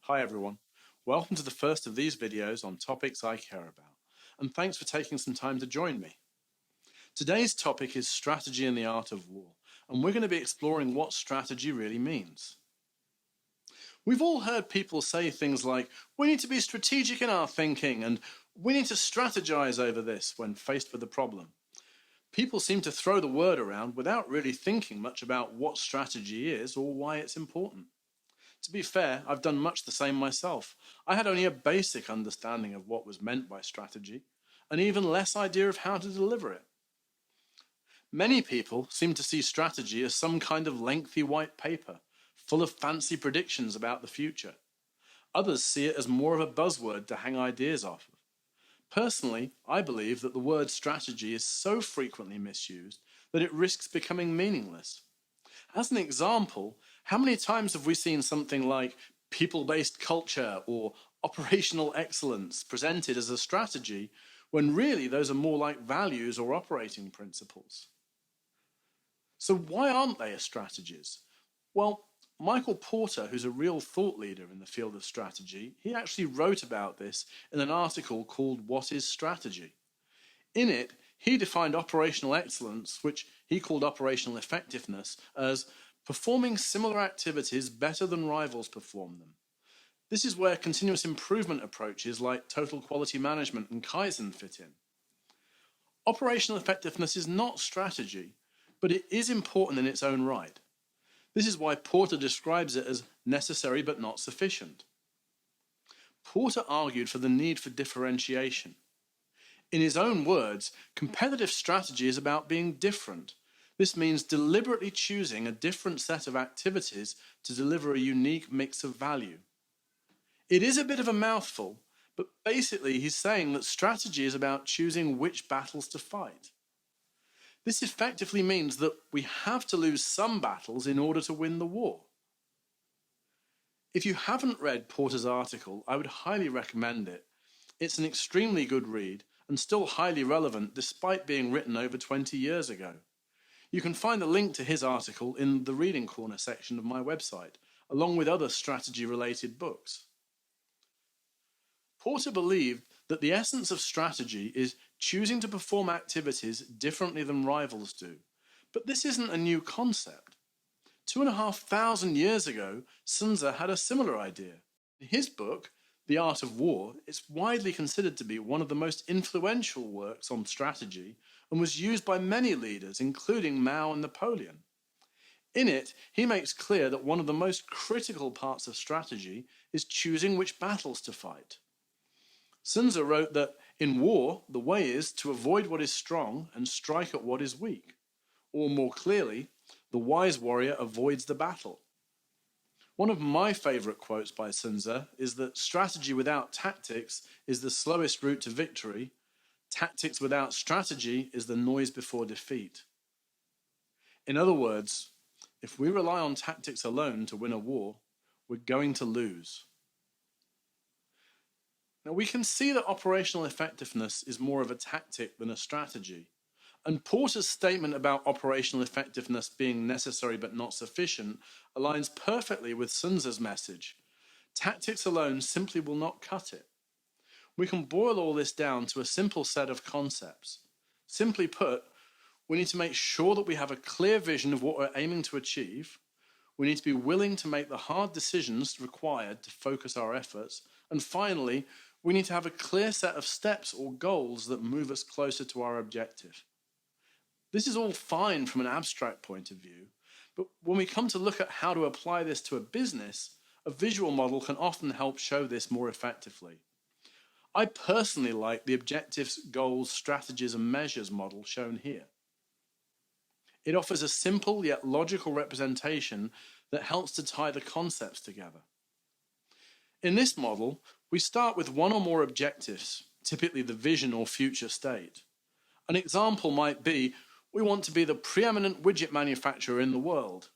Hi everyone, welcome to the first of these videos on topics I care about, and thanks for taking some time to join me. Today's topic is strategy and the art of war, and we're going to be exploring what strategy really means. We've all heard people say things like, we need to be strategic in our thinking, and we need to strategize over this when faced with a problem. People seem to throw the word around without really thinking much about what strategy is or why it's important. To be fair, I've done much the same myself. I had only a basic understanding of what was meant by strategy, and even less idea of how to deliver it. Many people seem to see strategy as some kind of lengthy white paper, full of fancy predictions about the future. Others see it as more of a buzzword to hang ideas off of. Personally, I believe that the word strategy is so frequently misused that it risks becoming meaningless. As an example, how many times have we seen something like people-based culture or operational excellence presented as a strategy when really those are more like values or operating principles? So why aren't they as strategies? Well, Michael Porter, who's a real thought leader in the field of strategy, he actually wrote about this in an article called What is Strategy? In it, he defined operational excellence, which he called operational effectiveness, as performing similar activities better than rivals perform them. This is where continuous improvement approaches like total quality management and Kaizen fit in. Operational effectiveness is not strategy, but it is important in its own right. This is why Porter describes it as necessary but not sufficient. Porter argued for the need for differentiation. In his own words, competitive strategy is about being different. This means deliberately choosing a different set of activities to deliver a unique mix of value. It is a bit of a mouthful, but basically he's saying that strategy is about choosing which battles to fight. This effectively means that we have to lose some battles in order to win the war. If you haven't read Porter's article, I would highly recommend it. It's an extremely good read and still highly relevant despite being written over 20 years ago. You can find a link to his article in the Reading Corner section of my website, along with other strategy-related books. Porter believed that the essence of strategy is choosing to perform activities differently than rivals do. But this isn't a new concept. 2,500 years ago, Sun Tzu had a similar idea. In his book, The Art of War, it's widely considered to be one of the most influential works on strategy and was used by many leaders, including Mao and Napoleon. In it, he makes clear that one of the most critical parts of strategy is choosing which battles to fight. Sun Tzu wrote that in war, the way is to avoid what is strong and strike at what is weak. Or more clearly, the wise warrior avoids the battle. One of my favorite quotes by Sun Tzu is that strategy without tactics is the slowest route to victory. Tactics without strategy is the noise before defeat. In other words, if we rely on tactics alone to win a war, we're going to lose. Now, we can see that operational effectiveness is more of a tactic than a strategy. And Porter's statement about operational effectiveness being necessary but not sufficient aligns perfectly with Sun Tzu's message. Tactics alone simply will not cut it. We can boil all this down to a simple set of concepts. Simply put, we need to make sure that we have a clear vision of what we're aiming to achieve. We need to be willing to make the hard decisions required to focus our efforts. And finally, we need to have a clear set of steps or goals that move us closer to our objective. This is all fine from an abstract point of view, but when we come to look at how to apply this to a business, a visual model can often help show this more effectively. I personally like the objectives, goals, strategies, and measures model shown here. It offers a simple yet logical representation that helps to tie the concepts together. In this model, we start with one or more objectives, typically the vision or future state. An example might be, we want to be the preeminent widget manufacturer in the world.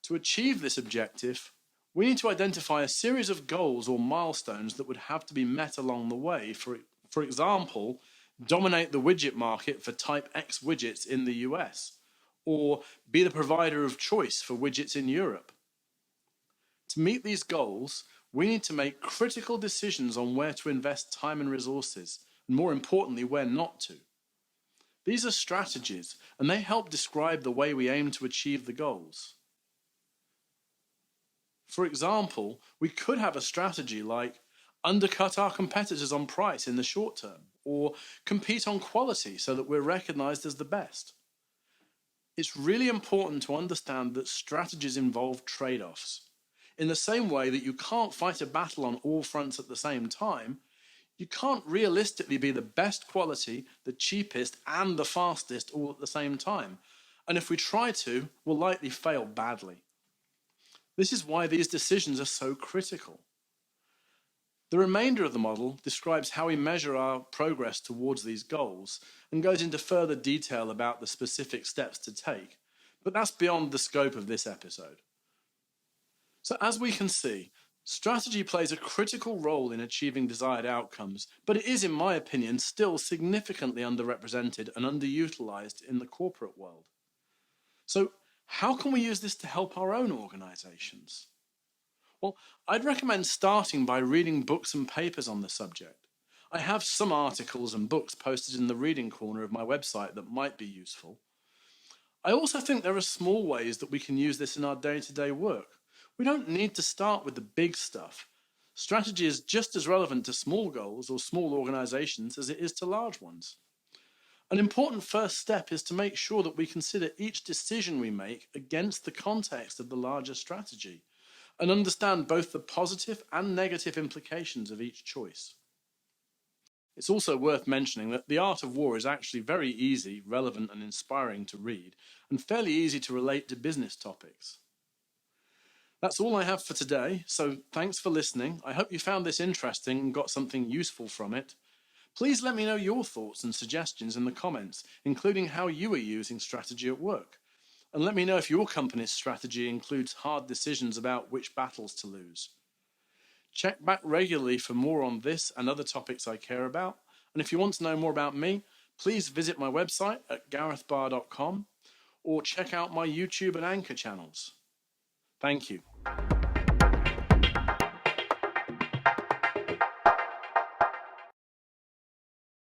To achieve this objective, we need to identify a series of goals or milestones that would have to be met along the way. For example, dominate the widget market for Type X widgets in the US, or be the provider of choice for widgets in Europe. To meet these goals, we need to make critical decisions on where to invest time and resources, and more importantly, where not to. These are strategies, and they help describe the way we aim to achieve the goals. For example, we could have a strategy like undercut our competitors on price in the short term, or compete on quality so that we're recognized as the best. It's really important to understand that strategies involve trade-offs. In the same way that you can't fight a battle on all fronts at the same time, you can't realistically be the best quality, the cheapest, and the fastest all at the same time. And if we try to, we'll likely fail badly. This is why these decisions are so critical. The remainder of the model describes how we measure our progress towards these goals and goes into further detail about the specific steps to take, but that's beyond the scope of this episode. So as we can see, strategy plays a critical role in achieving desired outcomes, but it is, in my opinion, still significantly underrepresented and underutilized in the corporate world. So how can we use this to help our own organizations? Well, I'd recommend starting by reading books and papers on the subject. I have some articles and books posted in the reading corner of my website that might be useful. I also think there are small ways that we can use this in our day-to-day work. We don't need to start with the big stuff. Strategy is just as relevant to small goals or small organizations as it is to large ones. An important first step is to make sure that we consider each decision we make against the context of the larger strategy and understand both the positive and negative implications of each choice. It's also worth mentioning that The Art of War is actually very easy, relevant, and inspiring to read, and fairly easy to relate to business topics. That's all I have for today, so thanks for listening. I hope you found this interesting and got something useful from it. Please let me know your thoughts and suggestions in the comments, including how you are using strategy at work. And let me know if your company's strategy includes hard decisions about which battles to lose. Check back regularly for more on this and other topics I care about. And if you want to know more about me, please visit my website at garethbarr.com or check out my YouTube and Anchor channels. Thank you.